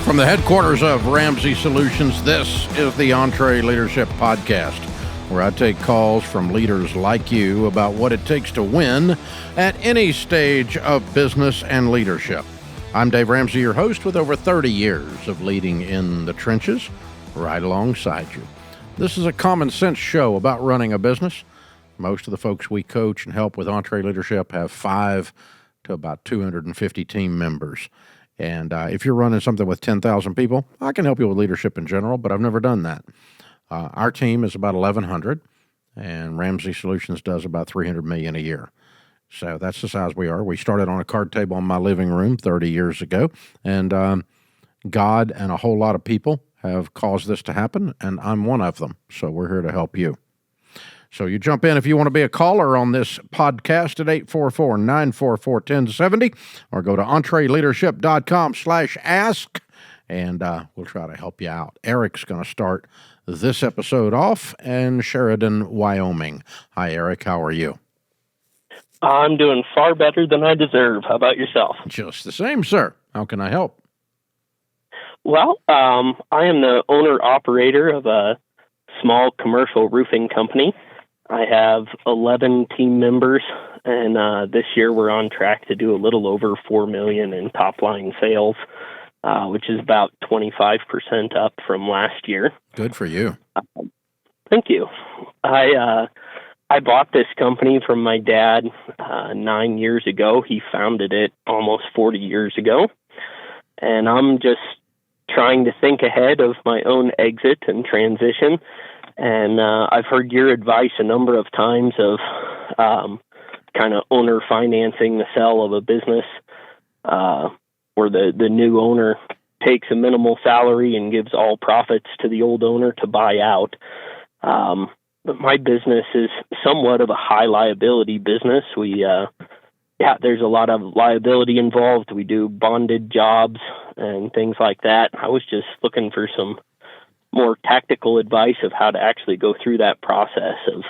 From the headquarters of Ramsey Solutions, this is the EntreLeadership Podcast, where I take calls from leaders like you about what it takes to win at any stage of business and leadership. I'm Dave Ramsey, your host, with over 30 years of leading in the trenches right alongside you. This is a common sense show about running a business. Most of the folks we coach and help with EntreLeadership have 5 to about 250 team members. And if you're running something with 10,000 people, I can help you with leadership in general, but I've never done that. Our team is about 1,100, and Ramsey Solutions does about $300 million a year. So that's the size we are. We started on a card table in my living room 30 years ago, and God and a whole lot of people have caused this to happen, and I'm one of them. So we're here to help you. So you jump in if you want to be a caller on this podcast at 844-944-1070, or go to EntreLeadership.com/ask, and we'll try to help you out. Eric's going to start this episode off in Sheridan, Wyoming. Hi, Eric. How are you? I'm doing far better than I deserve. How about yourself? Just the same, sir. How can I help? Well, I am the owner-operator of a small commercial roofing company. I have 11 team members, and this year we're on track to do a little over $4 million in top-line sales, which is about 25% up from last year. Good for you. Thank you. I bought this company from my dad 9 years ago. He founded it almost 40 years ago, and I'm just trying to think ahead of my own exit and transition. And I've heard your advice a number of times of kind of owner financing the sale of a business, where the new owner takes a minimal salary and gives all profits to the old owner to buy out. But my business is somewhat of a high liability business. There's a lot of liability involved. We do bonded jobs and things like that. I was just looking for some more tactical advice of how to actually go through that process of,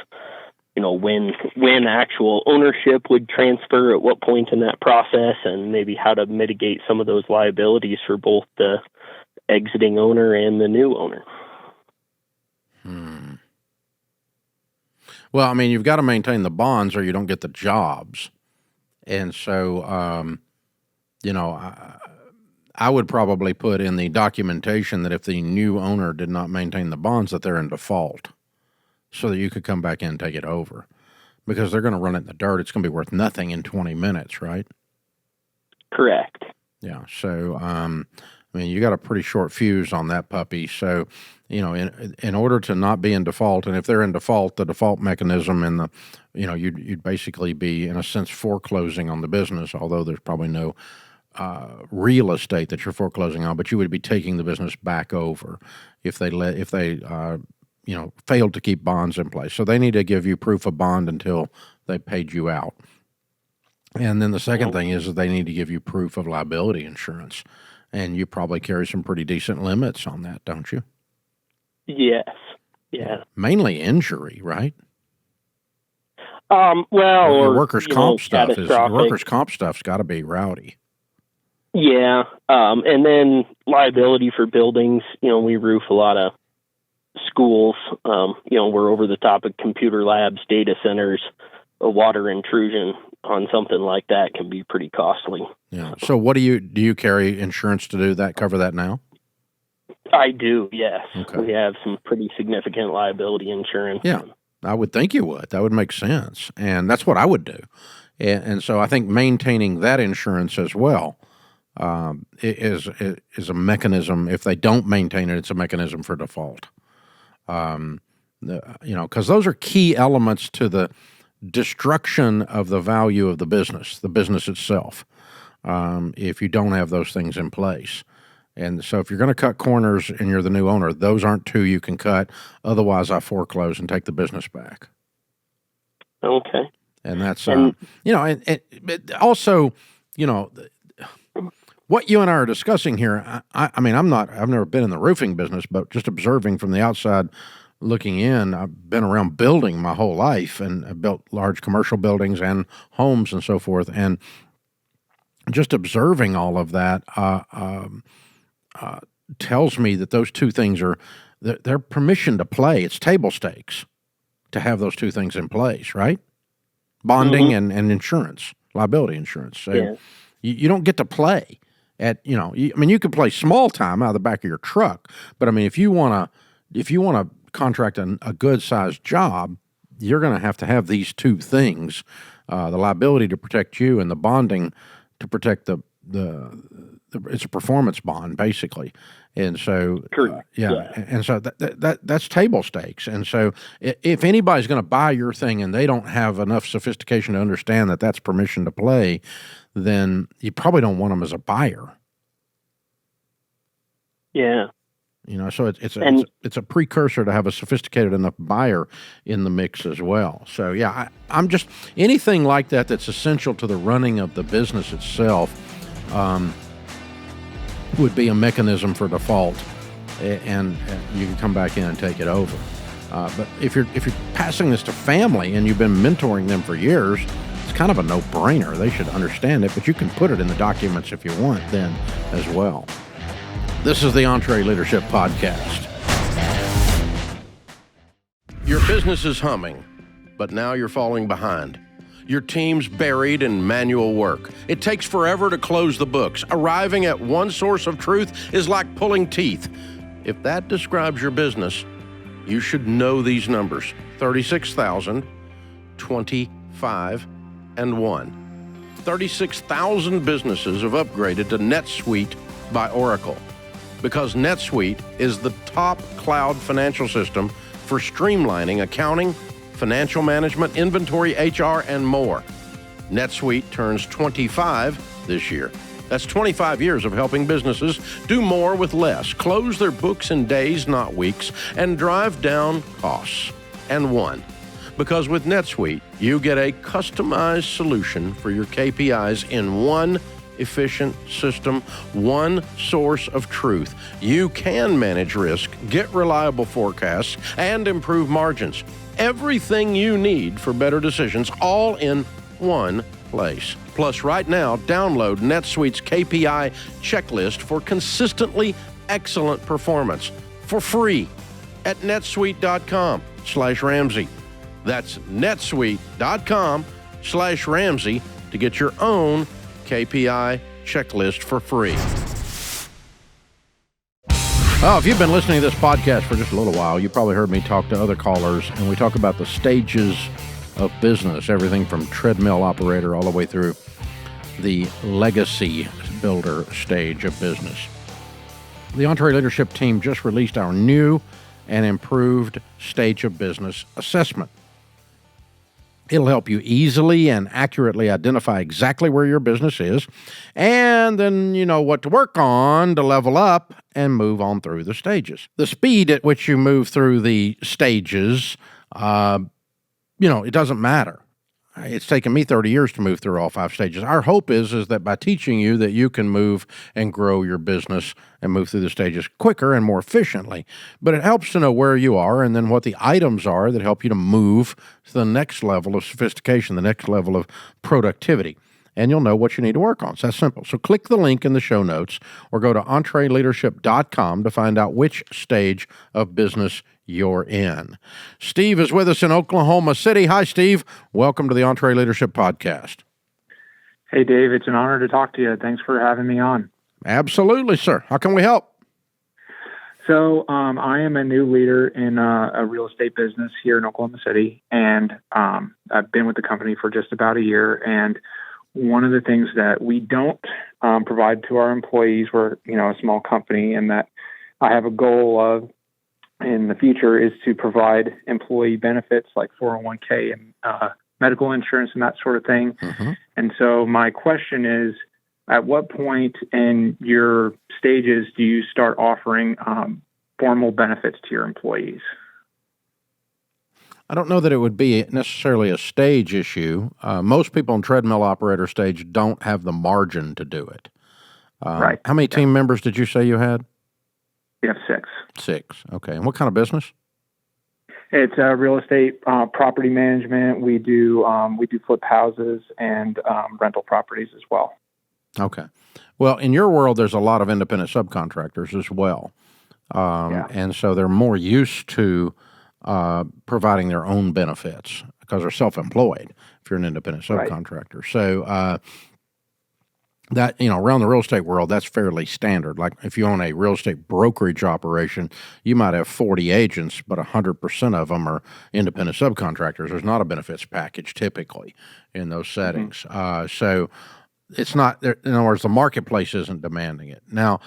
when actual ownership would transfer, at what point in that process, and maybe how to mitigate some of those liabilities for both the exiting owner and the new owner. Well, I mean, you've got to maintain the bonds or you don't get the jobs. And so, I would probably put in the documentation that if the new owner did not maintain the bonds, that they're in default, so that you could come back in and take it over, because they're going to run it in the dirt. It's going to be worth nothing in 20 minutes, right? Correct. Yeah. So, you got a pretty short fuse on that puppy. So, in order to not be in default, and if they're in default, the default mechanism and you'd basically be, in a sense, foreclosing on the business, although there's probably no real estate that you're foreclosing on, but you would be taking the business back over if they failed to keep bonds in place. So they need to give you proof of bond until they paid you out. And then the second thing is that they need to give you proof of liability insurance, and you probably carry some pretty decent limits on that, don't you? Yes. Yeah. Mainly injury, right? Well, your workers' comp stuff's got to be rowdy. Yeah, and then liability for buildings. We roof a lot of schools. We're over the top of computer labs, data centers. A water intrusion on something like that can be pretty costly. Yeah. So what do you carry insurance to cover that now? I do, yes. Okay. We have some pretty significant liability insurance. Yeah, I would think you would. That would make sense, and that's what I would do. And so I think maintaining that insurance as well is a mechanism. If they don't maintain it, it's a mechanism for default. Because those are key elements to the destruction of the value of the business itself, if you don't have those things in place. And so if you're going to cut corners and you're the new owner, those aren't two you can cut. Otherwise, I foreclose and take the business back. Okay. And that's, and also, what you and I are discussing here, I've never been in the roofing business, but just observing from the outside looking in, I've been around building my whole life, and I've built large commercial buildings and homes and so forth. And just observing all of that, tells me that those two things they're permission to play. It's table stakes to have those two things in place, right? Bonding and insurance, liability insurance. So you don't get to play at, you could play small time out of the back of your truck, but I mean, if you want to contract a good sized job, you're going to have these two things, the liability to protect you and the bonding to protect it's a performance bond basically. And so, and so that's table stakes. And so if anybody's going to buy your thing and they don't have enough sophistication to understand that that's permission to play, then you probably don't want them as a buyer. Yeah. So it's a precursor to have a sophisticated enough buyer in the mix as well. So I'm just anything like that's essential to the running of the business itself would be a mechanism for default, and you can come back in and take it over. But if you're passing this to family and you've been mentoring them for years, it's kind of a no-brainer. They should understand it, but you can put it in the documents if you want then as well. This is the EntreLeadership Podcast. Your business is humming, but now you're falling behind. Your team's buried in manual work. It takes forever to close the books. Arriving at one source of truth is like pulling teeth. If that describes your business, you should know these numbers: 36,000, 25, and 1. 36,000 businesses have upgraded to NetSuite by Oracle, because NetSuite is the top cloud financial system for streamlining accounting, financial management, inventory, HR, and more. NetSuite turns 25 this year. That's 25 years of helping businesses do more with less, close their books in days, not weeks, and drive down costs. And one, because with NetSuite, you get a customized solution for your KPIs in one efficient system, one source of truth. You can manage risk, get reliable forecasts, and improve margins. Everything you need for better decisions, all in one place. Plus, right now, download NetSuite's KPI checklist for consistently excellent performance for free at netsuite.com/Ramsey. That's netsuite.com/Ramsey to get your own KPI checklist for free. Oh, if you've been listening to this podcast for just a little while, you probably heard me talk to other callers, and we talk about the stages of business, everything from treadmill operator all the way through the legacy builder stage of business. The EntreLeadership team just released our new and improved stage of business assessment. It'll help you easily and accurately identify exactly where your business is, and then you know what to work on to level up and move on through the stages. The speed at which you move through the stages, it doesn't matter. It's taken me 30 years to move through all 5 stages. Our hope is that by teaching you that you can move and grow your business and move through the stages quicker and more efficiently. But it helps to know where you are and then what the items are that help you to move to the next level of sophistication, the next level of productivity. And you'll know what you need to work on. So that's simple. So click the link in the show notes or go to EntreLeadership.com to find out which stage of business you're in. Steve is with us in Oklahoma City. Hi, Steve. Welcome to the EntreLeadership Podcast. Hey, Dave. It's an honor to talk to you. Thanks for having me on. Absolutely, sir. How can we help? So I am a new leader in a real estate business here in Oklahoma City, and I've been with the company for just about a year. And one of the things that we don't provide to our employees, we're a small company, and that I have a goal of in the future is to provide employee benefits like 401k and medical insurance and that sort of thing. Mm-hmm. And so my question is, at what point in your stages do you start offering formal benefits to your employees? I don't know that it would be necessarily a stage issue. Most people in treadmill operator stage don't have the margin to do it. Right. How many team members did you say you had? We have 6. 6. Okay. And what kind of business? It's real estate, property management. We do flip houses and rental properties as well. Okay. Well, in your world, there's a lot of independent subcontractors as well. And so they're more used to providing their own benefits because they're self-employed if you're an independent subcontractor. Right. So that, around the real estate world, that's fairly standard. Like if you own a real estate brokerage operation, you might have 40 agents, but 100% of them are independent subcontractors. There's not a benefits package typically in those settings. So it's not, in other words, the marketplace isn't demanding it. Now,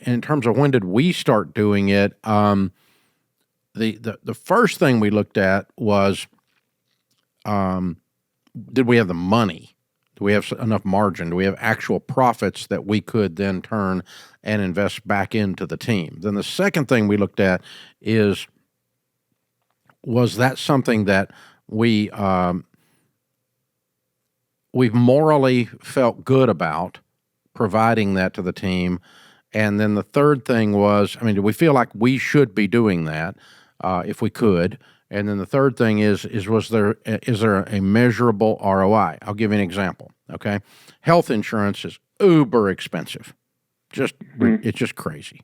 in terms of when did we start doing it, the first thing we looked at was, did we have the money? Do we have enough margin? Do we have actual profits that we could then turn and invest back into the team? Then the second thing we looked at is, was that something that we've morally felt good about providing that to the team? And then the third thing was, do we feel like we should be doing that if we could? And then the third thing is is there a measurable ROI? I'll give you an example. Okay, health insurance is uber expensive, it's just crazy.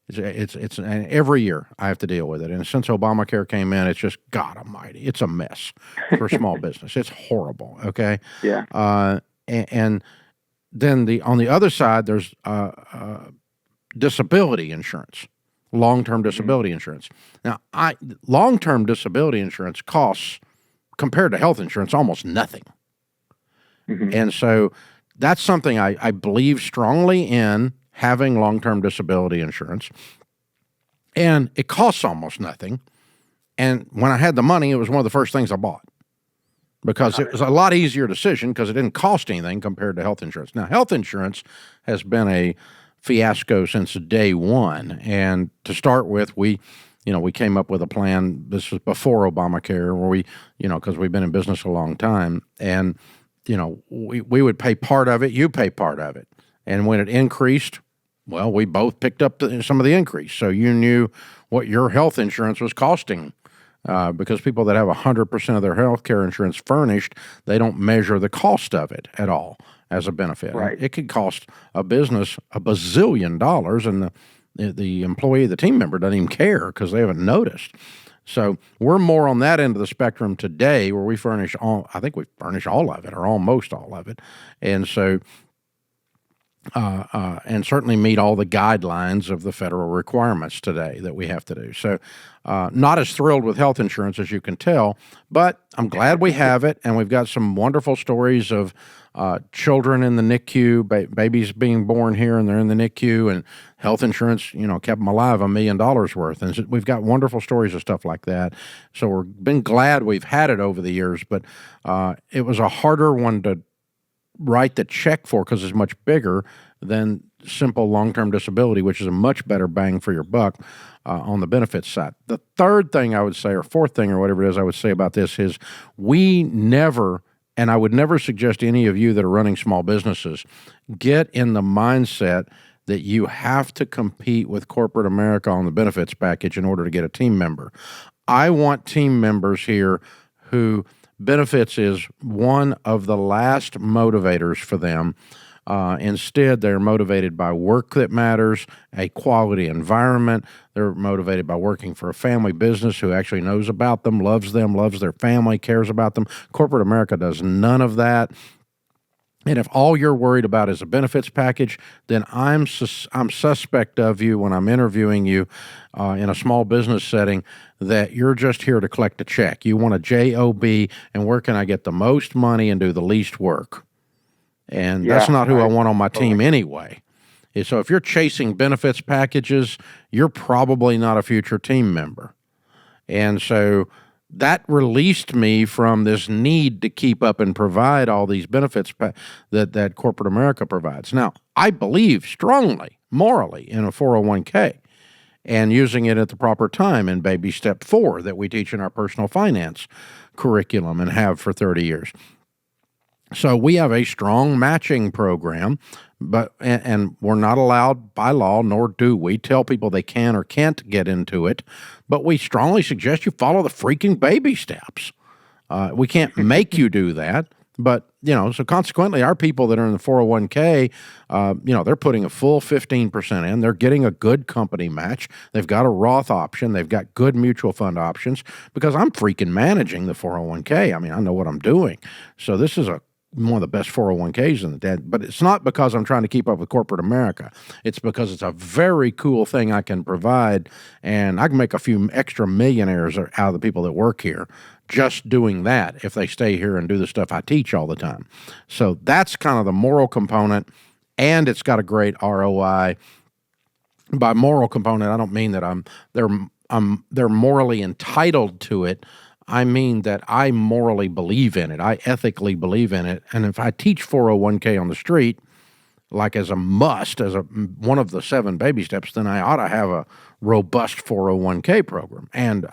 It's and every year I have to deal with it. And since Obamacare came in, it's just God Almighty, it's a mess for small business. It's horrible. Okay, yeah. And then on the other side, there's disability insurance. Long-term disability insurance. Now, long-term disability insurance costs, compared to health insurance, almost nothing. And so that's something I believe strongly in, having long-term disability insurance. And it costs almost nothing. And when I had the money, it was one of the first things I bought because it was a lot easier decision because it didn't cost anything compared to health insurance. Now, health insurance has been a fiasco since day one. And to start with, we came up with a plan. This was before Obamacare, where because we've been in business a long time, and we would pay part of it, you pay part of it, and when it increased, well, we both picked up some of the increase. So you knew what your health insurance was costing. Because people that have 100% of their health care insurance furnished, they don't measure the cost of it at all as a benefit. Right. It could cost a business $1 bazillion, and the employee, the team member, doesn't even care because they haven't noticed. So we're more on that end of the spectrum today, where we furnish I think we furnish all of it, or almost all of it, and so. And certainly meet all the guidelines of the federal requirements today that we have to do. So not as thrilled with health insurance as you can tell, but I'm glad we have it, and we've got some wonderful stories of children in the NICU, babies being born here and they're in the NICU, and health insurance, kept them alive $1 million worth. And we've got wonderful stories of stuff like that. So we've been glad we've had it over the years, but it was a harder one to write the check for because it's much bigger than simple long-term disability, which is a much better bang for your buck on the benefits side. The third thing I would say, or fourth thing, or whatever it is I would say about this is we never, and I would never suggest any of you that are running small businesses, get in the mindset that you have to compete with corporate America on the benefits package in order to get a team member. I want team members here who benefits is one of the last motivators for them. Instead, they're motivated by work that matters, a quality environment. They're motivated by working for a family business who actually knows about them, loves their family, cares about them. Corporate America does none of that. And if all you're worried about is a benefits package, then I'm suspect of you when I'm interviewing you in a small business setting that you're just here to collect a check. You want a job, and where can I get the most money and do the least work? And that's not who I want on my team anyway. So if you're chasing benefits packages, you're probably not a future team member. And so that released me from this need to keep up and provide all these benefits that corporate America provides. Now, I believe strongly, morally, in a 401k and using it at the proper time in baby step 4 that we teach in our personal finance curriculum and have for 30 years. So we have a strong matching program, and we're not allowed by law, nor do we tell people they can or can't get into it, but we strongly suggest you follow the freaking baby steps. We can't make you do that. But, so consequently, our people that are in the 401k, they're putting a full 15% in. They're getting a good company match. They've got a Roth option. They've got good mutual fund options because I'm freaking managing the 401k. I mean, I know what I'm doing. So this is one of the best 401ks in the dead, but it's not because I'm trying to keep up with corporate America. It's because it's a very cool thing I can provide, and I can make a few extra millionaires out of the people that work here just doing that if they stay here and do the stuff I teach all the time. So that's kind of the moral component, and it's got a great ROI. By moral component, I don't mean that they're morally entitled to it. I mean that I morally believe in it. I ethically believe in it. And if I teach 401k on the street, like as a must, as one of the 7 baby steps, then I ought to have a robust 401k program. And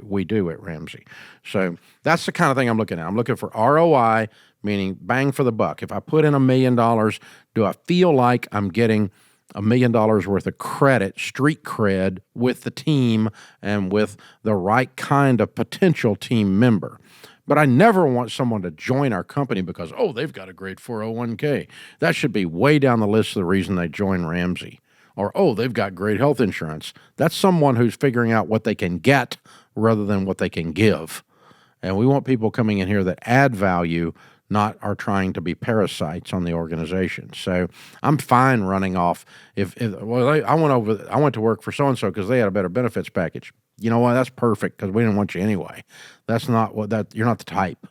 we do at Ramsey. So that's the kind of thing I'm looking at. I'm looking for ROI, meaning bang for the buck. If I put in $1 million, do I feel like I'm getting $1 million worth of credit, street cred with the team and with the right kind of potential team member? But I never want someone to join our company because, they've got a great 401k. That should be way down the list of the reason they join Ramsey. Or, they've got great health insurance. That's someone who's figuring out what they can get rather than what they can give. And we want people coming in here that add value, not are trying to be parasites on the organization. So I'm fine running off. I went to work for so-and-so because they had a better benefits package. You know what? That's perfect because we didn't want you anyway. That's not you're not the type.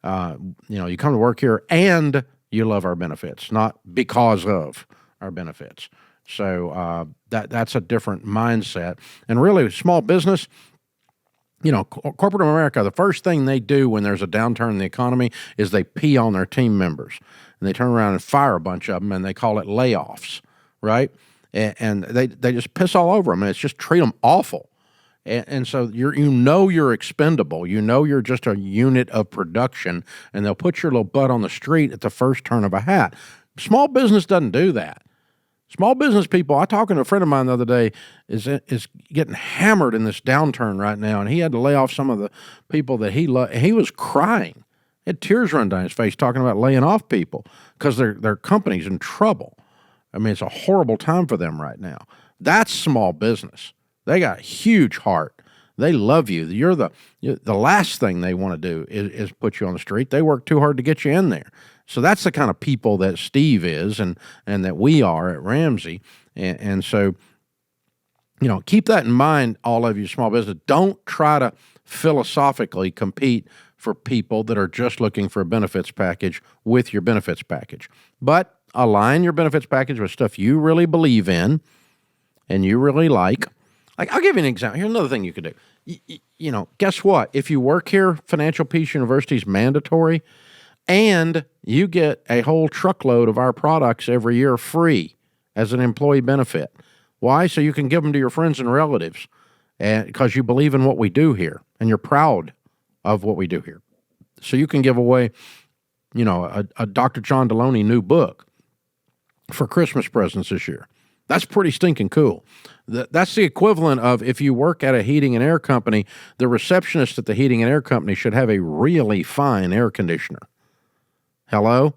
You come to work here and you love our benefits, not because of our benefits. So that's a different mindset. And really, small business, corporate America, the first thing they do when there's a downturn in the economy is they pee on their team members. And they turn around and fire a bunch of them, and they call it layoffs, right? And they just piss all over them, and it's just treat them awful. And so you're expendable. You're just a unit of production, and they'll put your little butt on the street at the first turn of a hat. Small business doesn't do that. Small business people, I talked to a friend of mine the other day, is getting hammered in this downturn right now, and he had to lay off some of the people that he loved. He was crying. He had tears run down his face talking about laying off people because their company's in trouble. I mean, it's a horrible time for them right now. That's small business. They got a huge heart. They love you. You're the last thing they want to do is put you on the street. They work too hard to get you in there. So that's the kind of people that Steve is and that we are at Ramsey. And so, keep that in mind, all of you small business. Don't try to philosophically compete for people that are just looking for a benefits package with your benefits package. But align your benefits package with stuff you really believe in and you really like. I'll give you an example. Here's another thing you could do. Guess what? If you work here, Financial Peace University is mandatory, and you get a whole truckload of our products every year free as an employee benefit. Why? So you can give them to your friends and relatives, and because you believe in what we do here, and you're proud of what we do here. So you can give away, a Dr. John Deloney new book for Christmas presents this year. That's pretty stinking cool. That's the equivalent of if you work at a heating and air company, the receptionist at the heating and air company should have a really fine air conditioner. Hello?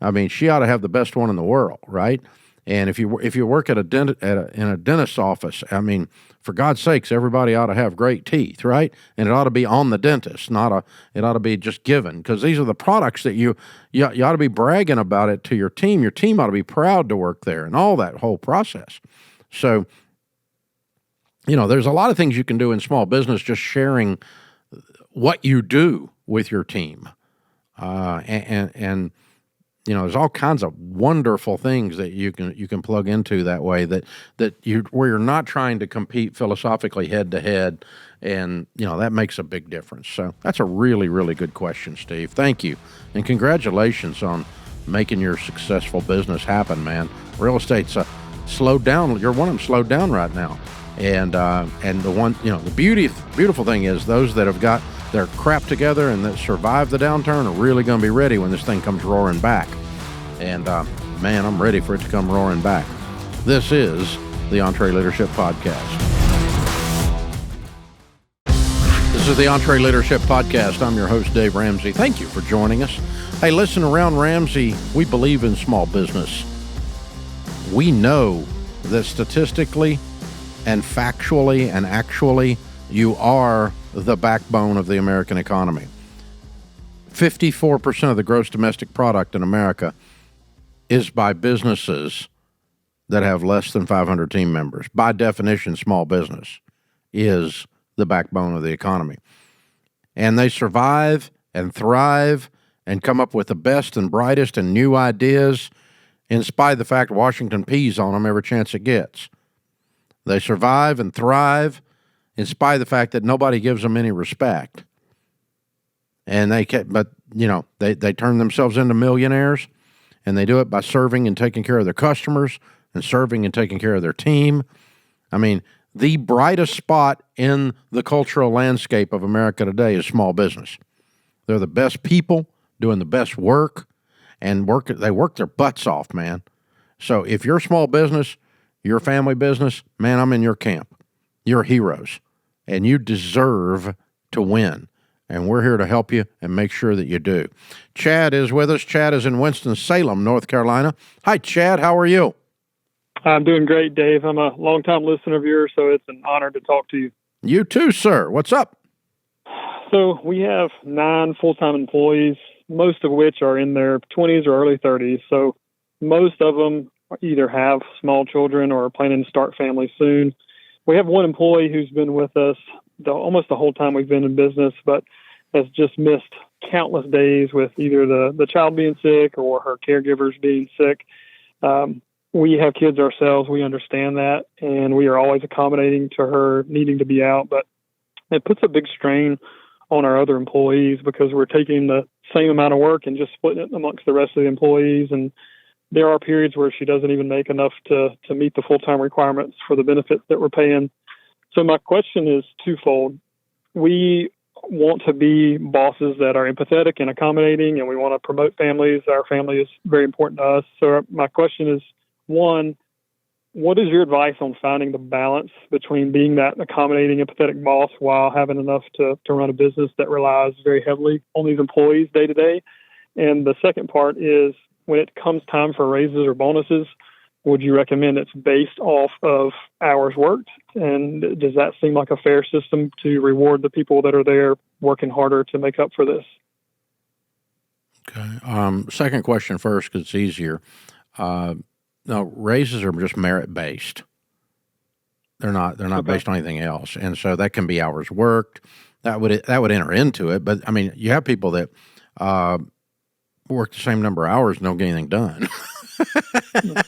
I mean, she ought to have the best one in the world, right? And if you work at in a dentist's office, I mean, for God's sakes, everybody ought to have great teeth, right? And it ought to be on the dentist, it ought to be just given, because these are the products that you ought to be bragging about it to your team. Your team ought to be proud to work there and all that whole process. So, there's a lot of things you can do in small business, just sharing what you do with your team. And there's all kinds of wonderful things that you can plug into that way where you're not trying to compete philosophically head to head, and that makes a big difference. So that's a really, really good question, Steve. Thank you, and congratulations on making your successful business happen, man. Real estate's slowed down. You're one of them slowed down right now, and the one the beautiful thing is those that have got their crap together and that survive the downturn are really going to be ready when this thing comes roaring back. And man, I'm ready for it to come roaring back. This is the EntreLeadership Podcast. This is the EntreLeadership Podcast. I'm your host, Dave Ramsey. Thank you for joining us. Hey, listen, around Ramsey, we believe in small business. We know that statistically and factually and actually, you are the backbone of the American economy. 54% of the gross domestic product in America is by businesses that have less than 500 team members. By definition, small business is the backbone of the economy. And they survive and thrive and come up with the best and brightest and new ideas in spite of the fact Washington pees on them every chance it gets. They survive and thrive in spite of the fact that nobody gives them any respect. And they turn themselves into millionaires, and they do it by serving and taking care of their customers and serving and taking care of their team. I mean, the brightest spot in the cultural landscape of America today is small business. They're the best people doing the best work, and they work their butts off, man. So if you're a small business, you're a family business, man, I'm in your camp. You're heroes, and you deserve to win. And we're here to help you and make sure that you do. Chad is with us. Chad is in Winston-Salem, North Carolina. Hi, Chad. How are you? I'm doing great, Dave. I'm a longtime listener of yours, so it's an honor to talk to you. You too, sir. What's up? So we have 9 full-time employees, most of which are in their 20s or early 30s. So most of them either have small children or are planning to start families soon. We have one employee who's been with us almost the whole time we've been in business, but has just missed countless days with either the child being sick or her caregivers being sick. We have kids ourselves. We understand that, and we are always accommodating to her needing to be out. But it puts a big strain on our other employees because we're taking the same amount of work and just splitting it amongst the rest of the employees. And there are periods where she doesn't even make enough to meet the full-time requirements for the benefits that we're paying. So my question is twofold. We want to be bosses that are empathetic and accommodating, and we want to promote families. Our family is very important to us. So my question is, one, what is your advice on finding the balance between being that accommodating, empathetic boss while having enough to run a business that relies very heavily on these employees day to day? And the second part is, when it comes time for raises or bonuses, would you recommend it's based off of hours worked? And does that seem like a fair system to reward the people that are there working harder to make up for this? Okay. Second question first, because it's easier. No, raises are just merit-based. They're not based on anything else. And so that can be hours worked. That would enter into it. But, I mean, you have people that work the same number of hours and don't get anything done.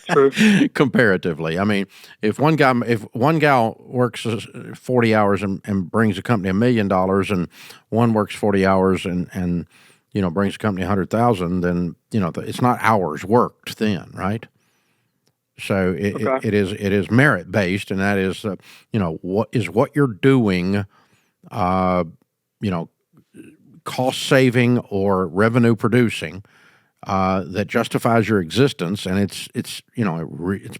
True. Comparatively. I mean, if one gal works 40 hours and brings a company $1 million, and one works 40 hours and brings a company $100,000, then it's not hours worked then, right? So it is merit based, and that is what you're doing, cost saving or revenue producing. That justifies your existence, and it's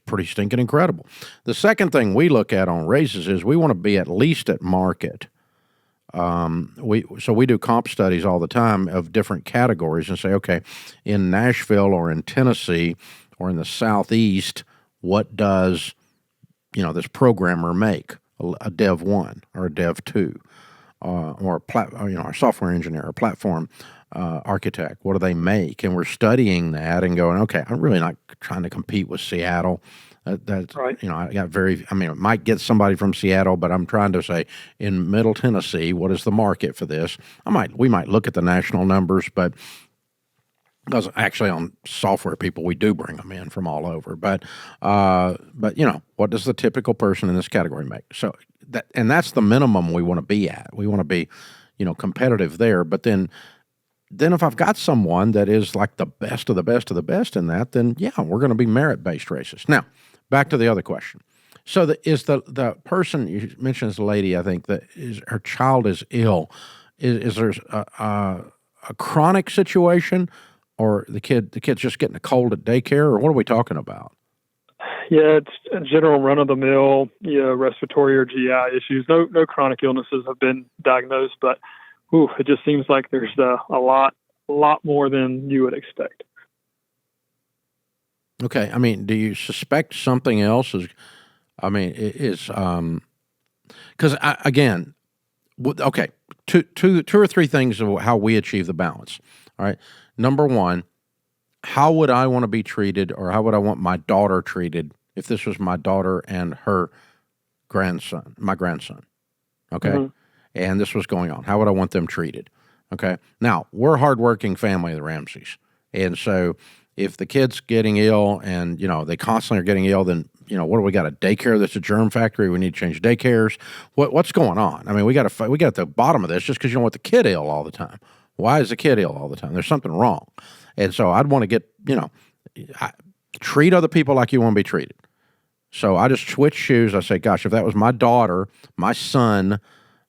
pretty stinking incredible. The second thing we look at on raises is we want to be at least at market. We do comp studies all the time of different categories and say, okay, in Nashville or in Tennessee or in the Southeast, what does this programmer make? A Dev 1 or a Dev 2, or a software engineer or platform architect. What do they make? And we're studying that and going, okay, I'm really not trying to compete with Seattle. That's right. It might get somebody from Seattle, but I'm trying to say in Middle Tennessee, what is the market for this? We might look at the national numbers, but because actually on software people, we do bring them in from all over. But what does the typical person in this category make? So that's the minimum we want to be at. We want to be, competitive there. But then if I've got someone that is like the best of the best of the best in that, then yeah, we're going to be merit-based races. Now, back to the other question. So is the person you mentioned is a lady, I think, that her child is ill. Is there a chronic situation, or the kid's just getting a cold at daycare, or what are we talking about? Yeah, it's a general run-of-the-mill, respiratory or GI issues. No chronic illnesses have been diagnosed, but it just seems like there's a lot a lot more than you would expect. Okay. I mean, do you suspect something else is, because again, okay, two or three things of how we achieve the balance. All right. Number one, how would I want to be treated, or how would I want my daughter treated if this was my daughter and her my grandson? Okay. Mm-hmm. And this was going on. How would I want them treated? Okay. Now, we're a hardworking family, the Ramseys. And so if the kid's getting ill and, they constantly are getting ill, then, what do we got? A daycare that's a germ factory. We need to change daycares. What's going on? I mean, we got at the bottom of this. Just because you don't want the kid ill all the time. Why is the kid ill all the time? There's something wrong. And so I'd want to get, treat other people like you want to be treated. So I just switch shoes. I say, gosh, if that was my daughter, my son,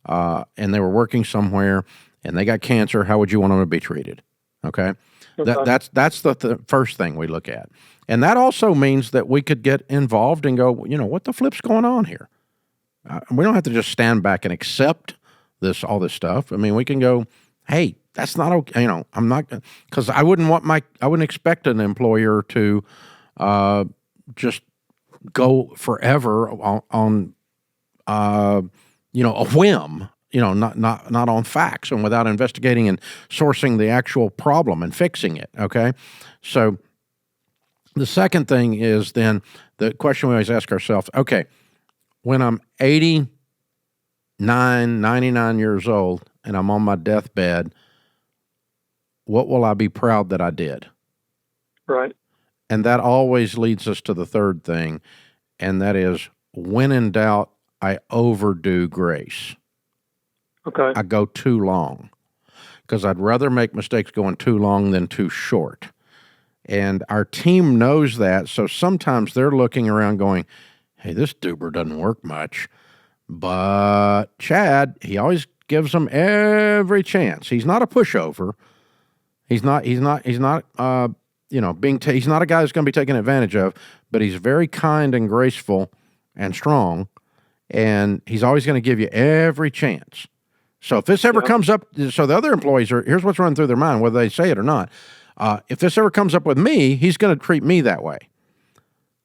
and they were working somewhere and they got cancer, how would you want them to be treated? Okay. That's the first thing we look at. And that also means that we could get involved and go, what the flip's going on here? We don't have to just stand back and accept all this stuff. I mean, we can go, hey, that's not okay. I'm not, because I wouldn't expect an employer to just go forever on a whim. Not on facts and without investigating and sourcing the actual problem and fixing it, okay? So the second thing is then the question we always ask ourselves, okay, when I'm 89, 99 years old and I'm on my deathbed, what will I be proud that I did? Right. And that always leads us to the third thing, and that is, when in doubt, I overdo grace. Okay. I go too long because I'd rather make mistakes going too long than too short. And our team knows that. So sometimes they're looking around going, hey, this duber doesn't work much. But Chad, he always gives them every chance. He's not a pushover. He's not he's not a guy that's going to be taken advantage of, but he's very kind and graceful and strong. And he's always going to give you every chance. So if this ever comes up, so the other employees here's what's running through their mind, whether they say it or not. If this ever comes up with me, he's going to treat me that way.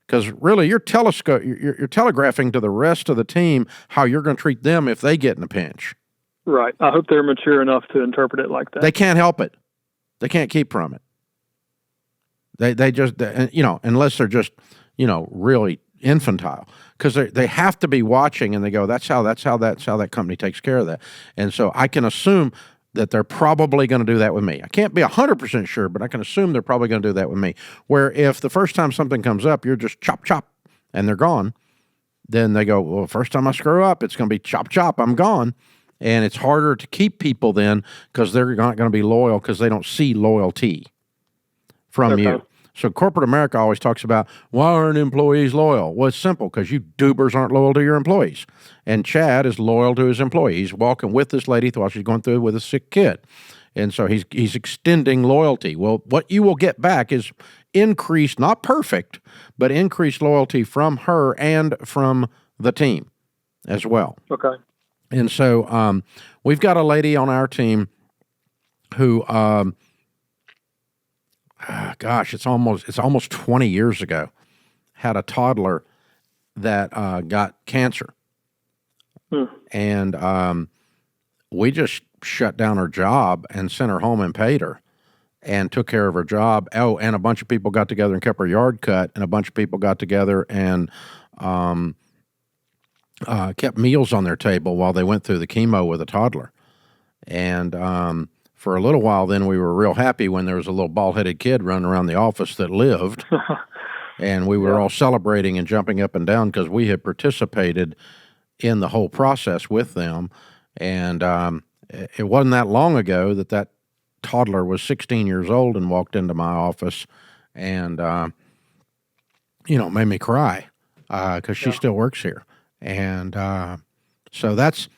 Because really, you're telegraphing to the rest of the team how you're going to treat them if they get in a pinch. Right. I hope they're mature enough to interpret it like that. They can't help it. They can't keep from it. They just, unless they're just, really infantile, because they have to be watching and they go, that's how that company takes care of that. And so I can assume that they're probably going to do that with me. I can't be 100% sure, but I can assume they're probably going to do that with me. Where if the first time something comes up, you're just chop, chop, and they're gone, then they go, well, first time I screw up, it's going to be chop, chop, I'm gone. And it's harder to keep people then because they're not going to be loyal because they don't see loyalty from you. So corporate America always talks about, why aren't employees loyal? Well, it's simple, because you doobers aren't loyal to your employees. And Chad is loyal to his employee. He's walking with this lady while she's going through with a sick kid. And so he's extending loyalty. Well, what you will get back is increased, not perfect, but increased loyalty from her and from the team as well. Okay. And so we've got a lady on our team who it's almost 20 years ago, had a toddler that got cancer. And we just shut down her job and sent her home and paid her and took care of her job. Oh, and a bunch of people got together and kept her yard cut, and a bunch of people got together and kept meals on their table while they went through the chemo with a toddler. And for a little while then, we were real happy when there was a little bald-headed kid running around the office that lived. And we were all celebrating and jumping up and down because we had participated in the whole process with them. And it wasn't that long ago that toddler was 16 years old and walked into my office and, made me cry because she still works here. And so that's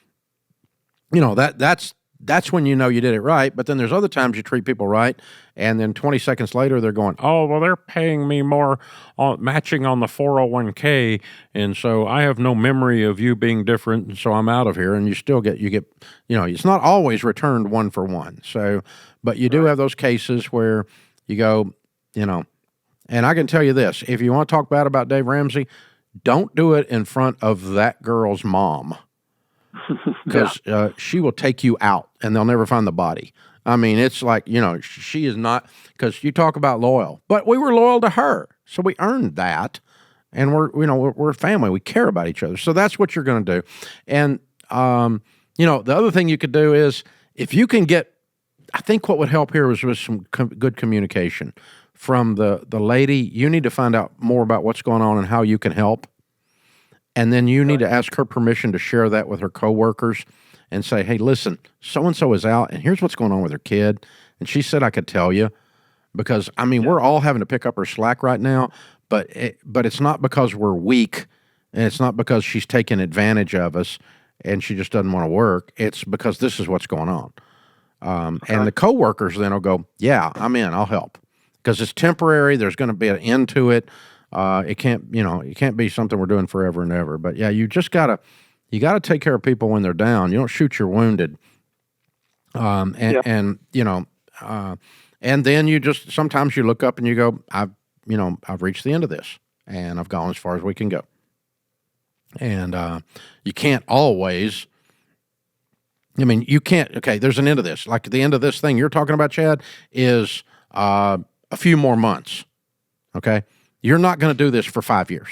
that's when you know you did it right. But then there's other times you treat people right, and then 20 seconds later they're going, oh, well, they're paying me more matching on the 401k, and so I have no memory of you being different, and so I'm out of here. And you get, it's not always returned one for one. So, but you do have those cases where you go, and I can tell you this, if you want to talk bad about Dave Ramsey, don't do it in front of that girl's mom, because she will take you out and they'll never find the body. I mean, it's like, she is not, because you talk about loyal, but we were loyal to her. So we earned that. And we're a family. We care about each other. So that's what you're going to do. And, the other thing you could do is if you can get, I think what would help here was with some good communication from the lady. You need to find out more about what's going on and how you can help. And then you need to ask her permission to share that with her coworkers and say, hey, listen, so-and-so is out, and here's what's going on with her kid. And she said I could tell you because, we're all having to pick up her slack right now, but it's not because we're weak, and it's not because she's taking advantage of us and she just doesn't want to work. It's because this is what's going on. And the coworkers then will go, yeah, I'm in, I'll help. Because it's temporary, there's going to be an end to it. It can't be something we're doing forever and ever. But yeah, you gotta take care of people when they're down. You don't shoot your wounded. And then you just, sometimes you look up and you go, I've reached the end of this and I've gone as far as we can go. And, you can't always, there's an end of this. Like the end of this thing you're talking about, Chad, is, a few more months. Okay. You're not going to do this for 5 years.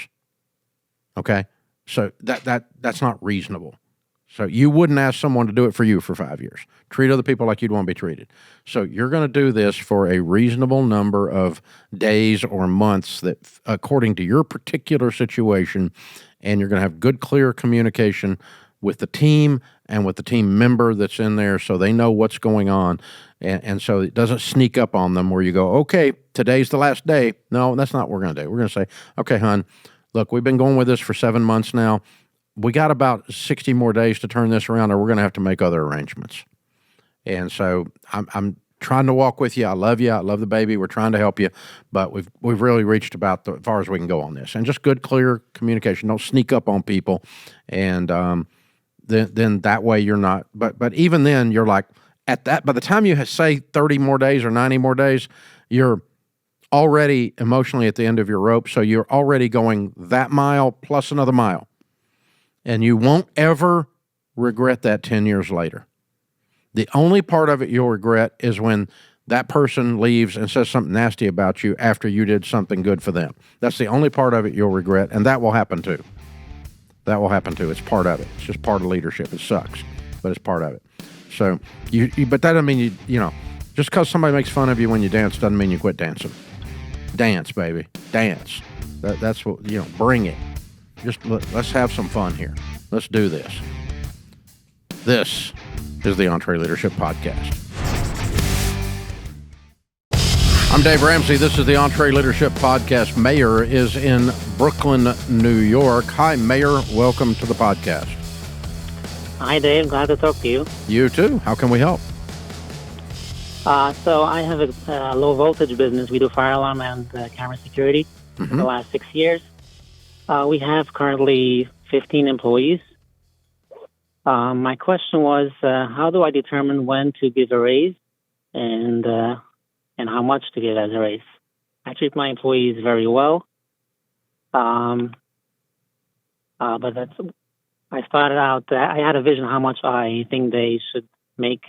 Okay. So that's not reasonable. So you wouldn't ask someone to do it for you for 5 years. Treat other people like you'd want to be treated. So you're going to do this for a reasonable number of days or months that according to your particular situation, and you're going to have good, clear communication with the team and with the team member that's in there so they know what's going on. And so it doesn't sneak up on them where you go, okay, today's the last day. No, that's not what we're going to do. We're going to say, okay, hon, look, we've been going with this for 7 months now. We got about 60 more days to turn this around, or we're going to have to make other arrangements. And so I'm trying to walk with you. I love you. I love the baby. We're trying to help you, but we've really reached about as far as we can go on this. And just good, clear communication. Don't sneak up on people. And then that way you're not. But even then, you're like, by the time you say 30 more days or 90 more days, you're already emotionally at the end of your rope. So you're already going that mile plus another mile. And you won't ever regret that 10 years later. The only part of it you'll regret is when that person leaves and says something nasty about you after you did something good for them. That's the only part of it you'll regret, and that will happen too. That will happen too. It's part of it. It's just part of leadership. It sucks, but it's part of it. So, but that doesn't mean just because somebody makes fun of you when you dance doesn't mean you quit dancing. Dance, baby. Dance. That's what, bring it. Just let's have some fun here. Let's do this. This is the EntreLeadership Podcast. I'm Dave Ramsey. This is the EntreLeadership Podcast. Mayor is in Brooklyn, New York. Hi, Mayor. Welcome to the podcast. Hi, Dave. Glad to talk to you. You too. How can we help? So I have a low voltage business. We do fire alarm and camera security for the last 6 years. We have currently 15 employees. My question was, how do I determine when to give a raise and how much to give as a raise? I treat my employees very well. But I started out, I had a vision how much I think they should make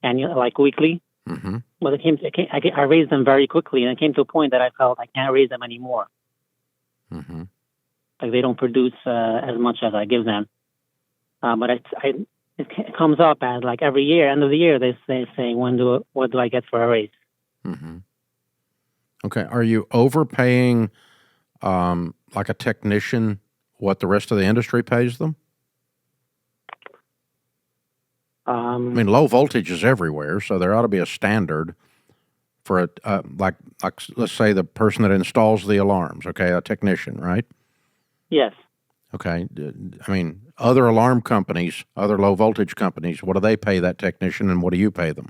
annually, like weekly. Mm-hmm. But I raised them very quickly, and it came to a point that I felt I can't raise them anymore. Mm-hmm. Like they don't produce as much as I give them. But it comes up as like every year, end of the year, they say, what do I get for a raise? Mm-hmm. Okay. Are you overpaying like a technician what the rest of the industry pays them? Low voltage is everywhere, so there ought to be a standard for like let's say the person that installs the alarms, okay, a technician, right? Yes. Okay. other alarm companies, other low voltage companies, what do they pay that technician and what do you pay them?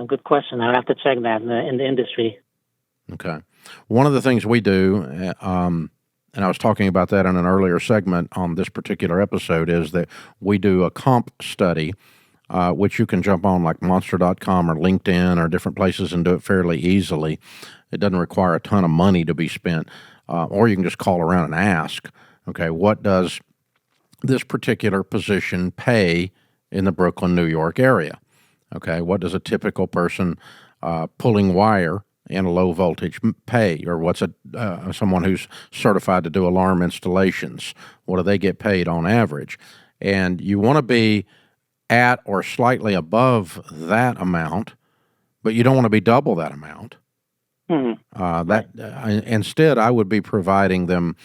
Good question. I'll have to check that in the industry. Okay. One of the things we do, and I was talking about that in an earlier segment on this particular episode, is that we do a comp study, which you can jump on like monster.com or LinkedIn or different places and do it fairly easily. It doesn't require a ton of money to be spent, or you can just call around and ask, okay, what does this particular position pay in the Brooklyn, New York area? Okay, what does a typical person pulling wire in a low voltage pay, or what's someone who's certified to do alarm installations? What do they get paid on average? And you want to be at or slightly above that amount, but you don't want to be double that amount. Instead, I would be providing them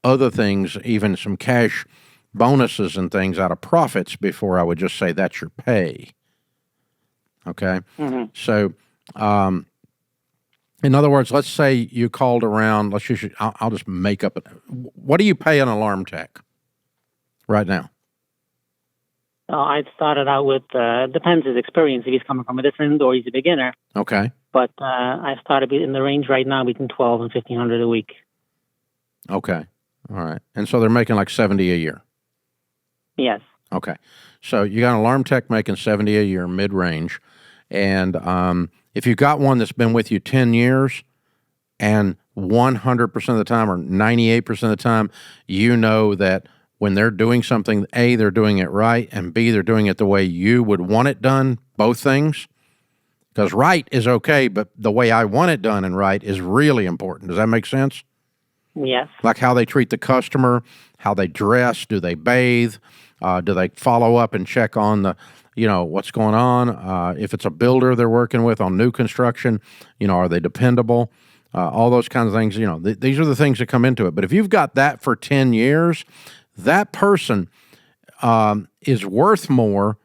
other things, even some cash bonuses and things out of profits before I would just say that's your pay. Okay? So, in other words, let's say you called around, I'll just make up it. What do you pay an alarm tech right now? I started out with, depends his experience, if he's coming from a different or he's a beginner. Okay. But I started in the range right now between $1,200 and $1,500 a week. Okay. All right. And so they're making like $70 a year? Yes. Okay. So you got an alarm tech making $70 a year, mid-range. And if you've got one that's been with you 10 years and 100% of the time or 98% of the time, you know that when they're doing something, A, they're doing it right, and B, they're doing it the way you would want it done, both things. Because right is okay, but the way I want it done and right is really important. Does that make sense? Yes. Like how they treat the customer, how they dress, do they bathe, do they follow up and check on what's going on? If it's a builder they're working with on new construction, are they dependable? All those kinds of things, these are the things that come into it. But if you've got that for 10 years, that person is worth more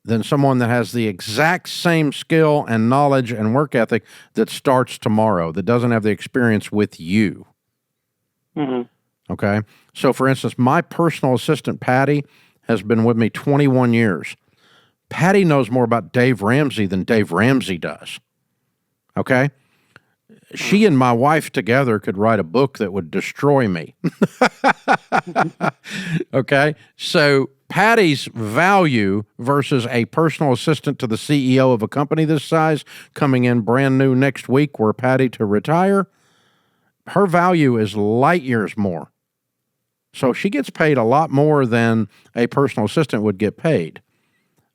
than someone that has the exact same skill and knowledge and work ethic that starts tomorrow, that doesn't have the experience with you. Okay? So, for instance, my personal assistant, Patty, has been with me 21 years. Patty knows more about Dave Ramsey than Dave Ramsey does. Okay? She and my wife together could write a book that would destroy me. Okay? So Patty's value versus a personal assistant to the CEO of a company this size coming in brand new next week were Patty to retire, her value is light years more. So she gets paid a lot more than a personal assistant would get paid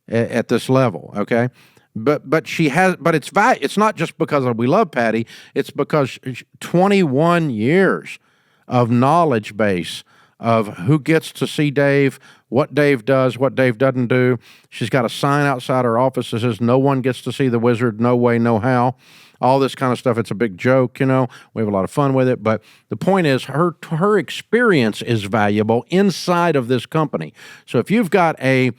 at this level, okay? But it's not just because we love Patty, it's because 21 years of knowledge base of who gets to see Dave, what Dave does, what Dave doesn't do. She's got a sign outside her office that says, "No one gets to see the wizard, no way, no how." All this kind of stuff. It's a big joke, We have a lot of fun with it. But the point is, her experience is valuable inside of this company. So if you've got a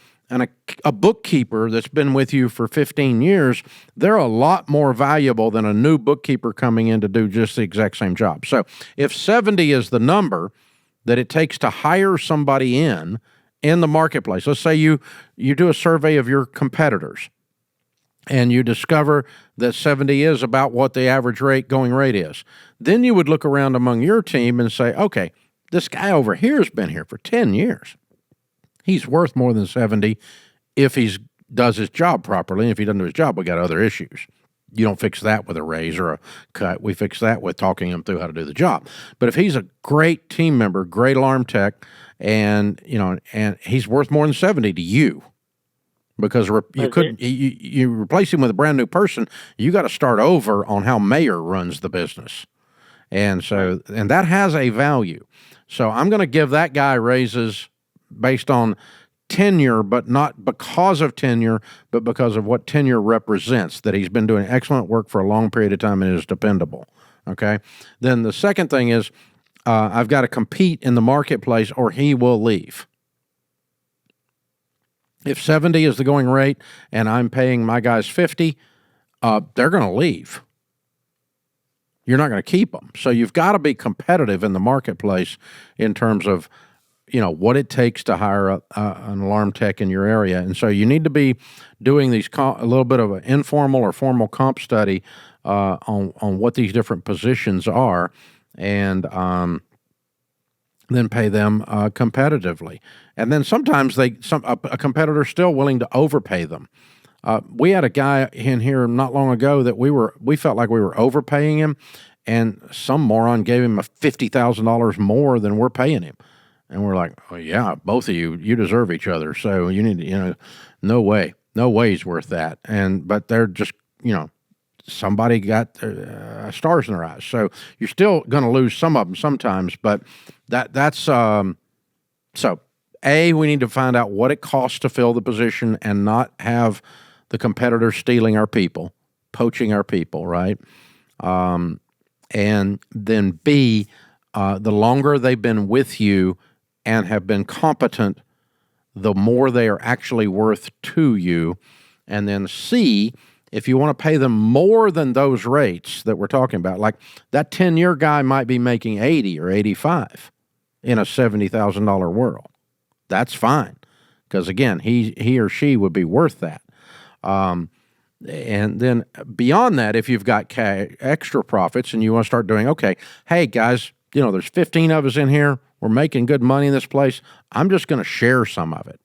bookkeeper that's been with you for 15 years, they're a lot more valuable than a new bookkeeper coming in to do just the exact same job. So if 70 is the number that it takes to hire somebody in the marketplace, let's say you do a survey of your competitors and you discover that 70 is about what the average going rate is. Then you would look around among your team and say, okay, this guy over here has been here for 10 years. He's worth more than 70 if he does his job properly. And if he doesn't do his job, we got other issues. You don't fix that with a raise or a cut. We fix that with talking him through how to do the job. But if he's a great team member, great alarm tech, and he's worth more than 70 to you, because you replace him with a brand new person, you got to start over on how Mayor runs the business. And that has a value. So I'm going to give that guy raises based on tenure, but not because of tenure, but because of what tenure represents, that he's been doing excellent work for a long period of time and is dependable. Okay? Then the second thing is I've got to compete in the marketplace or he will leave. If 70 is the going rate and I'm paying my guys 50, they're going to leave. you're not going to keep them. So you've got to be competitive in the marketplace in terms of, what it takes to hire an alarm tech in your area. And so you need to be doing these a little bit of an informal or formal comp study on what these different positions are, and then pay them competitively. And then sometimes a competitor's still willing to overpay them. We had a guy in here not long ago that we felt like we were overpaying him, and some moron gave him $50,000 more than we're paying him. And we're like, oh yeah, both of you deserve each other. So you need to, no way's worth that. But they're just, somebody got stars in their eyes. So you're still going to lose some of them sometimes, but that's, so we need to find out what it costs to fill the position and not have the competitor stealing our people, poaching our people, right? And then B, the longer they've been with you and have been competent, the more they are actually worth to you. And then C, if you want to pay them more than those rates that we're talking about, like that 10-year guy might be making 80 or 85 in a $70,000 world. That's fine, because again, he or she would be worth that. And then beyond that, if you've got extra profits and you want to start doing, okay, hey guys, there's 15 of us in here. We're making good money in this place. I'm just going to share some of it.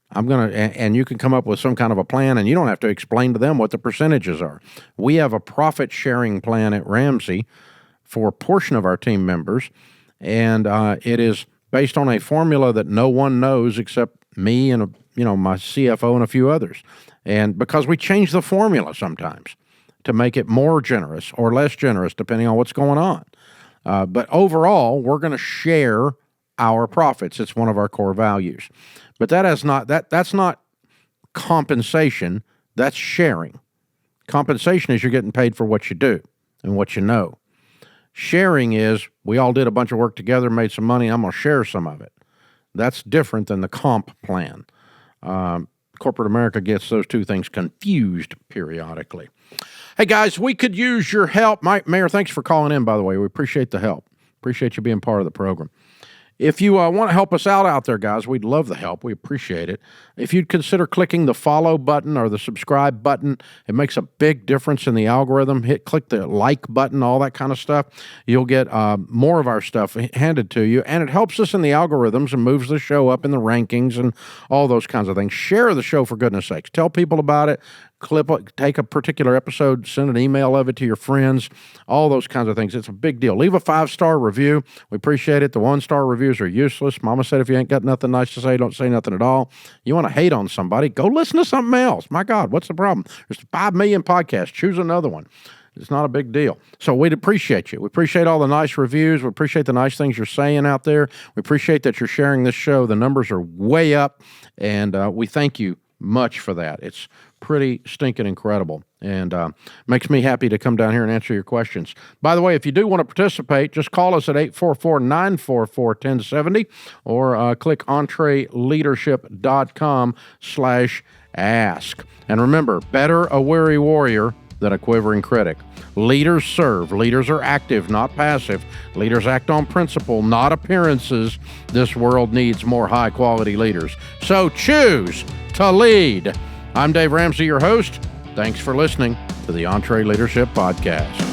And you can come up with some kind of a plan, and you don't have to explain to them what the percentages are. We have a profit sharing plan at Ramsey for a portion of our team members, and it is based on a formula that no one knows except me and my CFO and a few others. And because we change the formula sometimes to make it more generous or less generous depending on what's going on. But overall, we're going to share our profits. It's one of our core values. But that's not compensation. That's sharing. Compensation is you're getting paid for what you do and what you know. Sharing is we all did a bunch of work together, made some money, I'm going to share some of it. That's different than the comp plan. Corporate America gets those two things confused periodically. Hey, guys, we could use your help. Mayor, thanks for calling in, by the way. We appreciate the help. Appreciate you being part of the program. If you want to help us out there, guys, we'd love the help. We appreciate it. If you'd consider clicking the follow button or the subscribe button, it makes a big difference in the algorithm. Click the like button, all that kind of stuff. You'll get more of our stuff handed to you, and it helps us in the algorithms and moves the show up in the rankings and all those kinds of things. Share the show, for goodness sakes. Tell people about it. Take a particular episode, send an email of it to your friends, all those kinds of things. It's a big deal. Leave a 5-star review. We appreciate it. The 1-star reviews are useless. Mama said if you ain't got nothing nice to say, don't say nothing at all. You want to hate on somebody, go listen to something else. My God, what's the problem? There's 5 million podcasts. Choose another one. It's not a big deal. So we'd appreciate you. We appreciate all the nice reviews. We appreciate the nice things you're saying out there. We appreciate that you're sharing this show. The numbers are way up, and we thank you much for that. It's pretty stinking incredible, and makes me happy to come down here and answer your questions. By the way, if you do want to participate, just call us at 844-944-1070 or click EntreLeadership.com/ask. And remember, better a weary warrior than a quivering critic. Leaders serve. Leaders are active, not passive. Leaders act on principle, not appearances. This world needs more high-quality leaders. So choose to lead. I'm Dave Ramsey, your host. Thanks for listening to the EntreLeadership Podcast.